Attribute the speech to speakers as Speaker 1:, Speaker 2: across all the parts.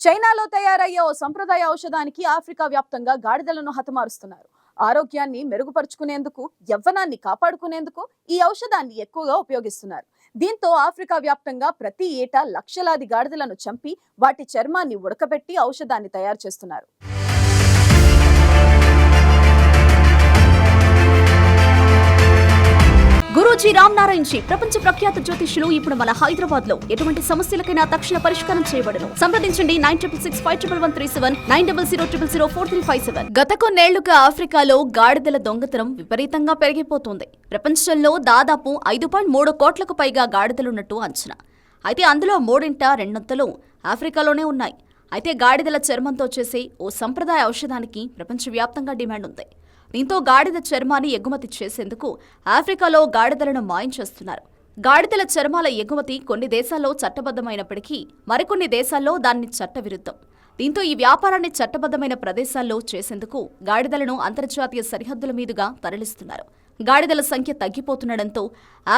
Speaker 1: చైనాలో తయారయ్యే ఓ సంప్రదాయ ఔషధానికి ఆఫ్రికా వ్యాప్తంగా గాడిదలను హతమారుస్తున్నారు. ఆరోగ్యాన్ని మెరుగుపరుచుకునేందుకు, యవ్వనాన్ని కాపాడుకునేందుకు ఈ ఔషధాన్ని ఎక్కువగా ఉపయోగిస్తున్నారు. దీంతో ఆఫ్రికా వ్యాప్తంగా ప్రతి ఏటా లక్షలాది గాడిదలను చంపి వాటి చర్మాన్ని ఉడకబెట్టి ఔషధాన్ని తయారు చేస్తున్నారు.
Speaker 2: గురూజీ రామ్ నారాయణ్ జీ ప్రపంచ ప్రఖ్యాత జ్యోతిష్యులు ఇప్పుడు మన హైదరాబాద్ లో ఎటువంటి సమస్యలకైనా తక్షణ పరిష్కారం చేయబడును. సంప్రదించండి 96651137 9000004357. గత కొన్నేళ్లుగా ఆఫ్రికాలో గాడిదల దొంగతనం విపరీతంగా పెరిగిపోతుంది. ప్రపంచంలో దాదాపు 5.3 కోట్లకు పైగా గాడిదలున్నట్టు అంచనా. అయితే అందులో 2/3 ఆఫ్రికాలోనే ఉన్నాయి. అయితే గాడిదల చర్మంతో చేసే ఓ సంప్రదాయ ఔషధానికి ప్రపంచవ్యాప్తంగా డిమాండ్ ఉంది. దీంతో గాడిద చర్మాన్ని ఎగుమతి చేసేందుకు ఆఫ్రికాలో గాడిదలను మాయం చేస్తున్నారు. గాడిదల చర్మాల ఎగుమతి కొన్ని దేశాల్లో చట్టబద్ధమైనప్పటికీ మరికొన్ని దేశాల్లో దాన్ని చట్టవిరుద్ధం. దీంతో ఈ వ్యాపారాన్ని చట్టబద్ధమైన ప్రదేశాల్లో చేసేందుకు గాడిదలను అంతర్జాతీయ సరిహద్దుల మీదుగా తరలిస్తున్నారు. గాడిదల సంఖ్య తగ్గిపోతుండటంతో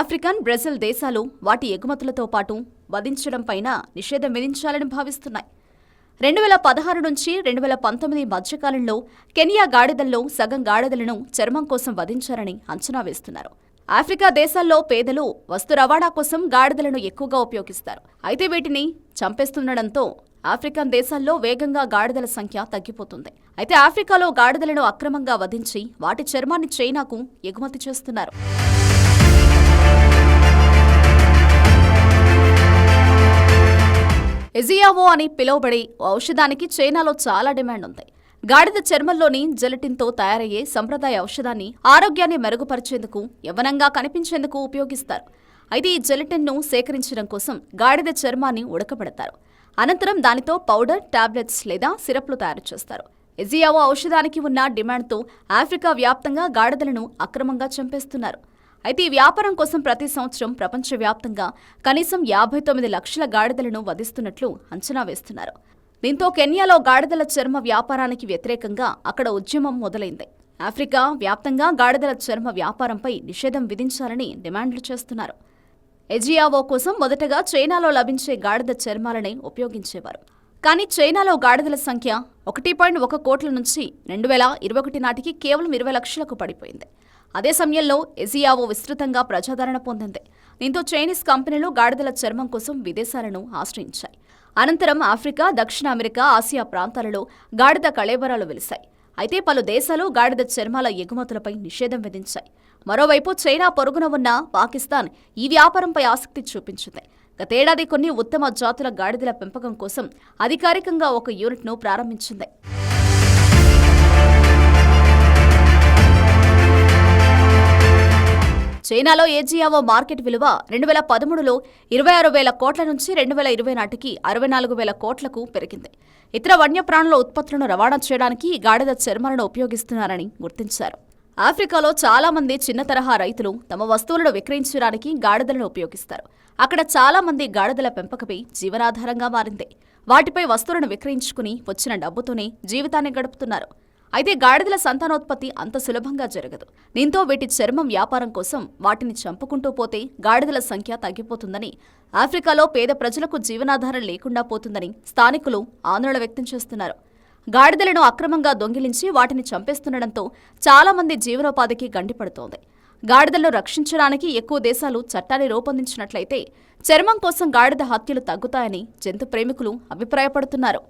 Speaker 2: ఆఫ్రికన్, బ్రెజిల్ దేశాలు వాటి ఎగుమతులతో పాటు వధించడంపైన నిషేధం విధించాలని భావిస్తున్నాయి. 2016 నుంచి 2019 మధ్యకాలంలో కెనియా గాడిదల్లో సగం గాడిదలను చర్మం కోసం వధించారని అంచనా వేస్తున్నారు. ఆఫ్రికా దేశాల్లో పేదలు వస్తు రవాణా కోసం గాడిదలను ఎక్కువగా ఉపయోగిస్తారు. అయితే వీటిని చంపేస్తుండటంతో ఆఫ్రికన్ దేశాల్లో వేగంగా గాడిదల సంఖ్య తగ్గిపోతుంది. అయితే ఆఫ్రికాలో గాడిదలను అక్రమంగా వధించి వాటి చర్మాన్ని చైనాకు ఎగుమతి చేస్తున్నారు. ఎజియావో అని పిలువబడే ఔషధానికి చైనాలో చాలా డిమాండ్ ఉంది. గాడిద చర్మంలోని జెలటిన్తో తయారయ్యే సంప్రదాయ ఔషధాన్ని ఆరోగ్యాన్ని మెరుగుపరిచేందుకు, యవ్వనంగా కనిపించేందుకు ఉపయోగిస్తారు. అయితే ఈ జెలటిన్ను సేకరించడం కోసం గాడిద చర్మాన్ని ఉడకబెడతారు. అనంతరం దానితో పౌడర్, టాబ్లెట్స్ లేదా సిరప్లు తయారు చేస్తారు. ఎజియావో ఔషధానికి ఉన్న డిమాండ్తో ఆఫ్రికా వ్యాప్తంగా గాడిదలను అక్రమంగా చంపేస్తున్నారు. అయితే ఈ వ్యాపారం కోసం ప్రతి సంవత్సరం ప్రపంచవ్యాప్తంగా కనీసం 59 లక్షల గాడిదలను వధిస్తున్నట్లు అంచనా వేస్తున్నారు. దీంతో కెన్యాలో గాడిదల చర్మ వ్యాపారానికి వ్యతిరేకంగా అక్కడ ఉద్యమం మొదలైంది. ఆఫ్రికా వ్యాప్తంగా గాడిదల చర్మ వ్యాపారంపై నిషేధం విధించాలని డిమాండ్లు చేస్తున్నారు. ఎజియావో కోసం మొదటగా చైనాలో లభించే గాడిద చర్మాలనే ఉపయోగించేవారు. కానీ చైనాలో గాడిదల సంఖ్య 1.1 కోట్ల నుంచి 2021 నాటికి కేవలం 20 లక్షలకు పడిపోయింది. అదే సమయంలో ఎజియావో విస్తృతంగా ప్రజాదరణ పొందింది. దీంతో చైనీస్ కంపెనీలు గాడిదల చర్మం కోసం విదేశాలను ఆశ్రయించాయి. అనంతరం ఆఫ్రికా, దక్షిణ అమెరికా, ఆసియా ప్రాంతాలలో గాడిద కళేబరాలు వెలిశాయి. అయితే పలు దేశాలు గాడిద చర్మాల ఎగుమతులపై నిషేధం విధించాయి. మరోవైపు చైనా పొరుగున ఉన్న పాకిస్తాన్ ఈ వ్యాపారంపై ఆసక్తి చూపించింది. గతేడాది కొన్ని ఉత్తమ జాతుల గాడిదల పెంపకం కోసం అధికారికంగా ఒక యూనిట్ను ప్రారంభించింది. చైనాలో ఎజియావో మార్కెట్ విలువ 2013లో 26,000 కోట్ల నుంచి 2020 నాటికి 64,000 కోట్లకు పెరిగింది. ఇతర వన్యప్రాణుల ఉత్పత్తులను రవాణా చేయడానికి ఈ గాడిద చర్మాలను ఉపయోగిస్తున్నారని గుర్తించారు. ఆఫ్రికాలో చాలా మంది చిన్న తరహా రైతులు తమ వస్తువులను విక్రయించడానికి గాడిదలను ఉపయోగిస్తారు. అక్కడ చాలా మంది గాడిదల పెంపకపై జీవనాధారంగా మారింది. వాటిపై వస్తువులను విక్రయించుకుని వచ్చిన డబ్బుతోనే జీవితాన్ని గడుపుతున్నారు. అయితే గాడిదల సంతానోత్పత్తి అంత సులభంగా జరగదు. దీంతో వీటి చర్మం వ్యాపారం కోసం వాటిని చంపుకుంటూ పోతే గాడిదల సంఖ్య తగ్గిపోతుందని, ఆఫ్రికాలో పేద ప్రజలకు జీవనాధారం లేకుండా పోతుందని స్థానికులు ఆందోళన వ్యక్తం చేస్తున్నారు. గాడిదలను అక్రమంగా దొంగిలించి వాటిని చంపేస్తుండటంతో చాలా మంది జీవనోపాధికి గండిపడుతోంది. గాడిదలను రక్షించడానికి ఎక్కువ దేశాలు చట్టాన్ని రూపొందించినట్లయితే చర్మం కోసం గాడిద హత్యలు తగ్గుతాయని జంతు ప్రేమికులు అభిప్రాయపడుతున్నారు.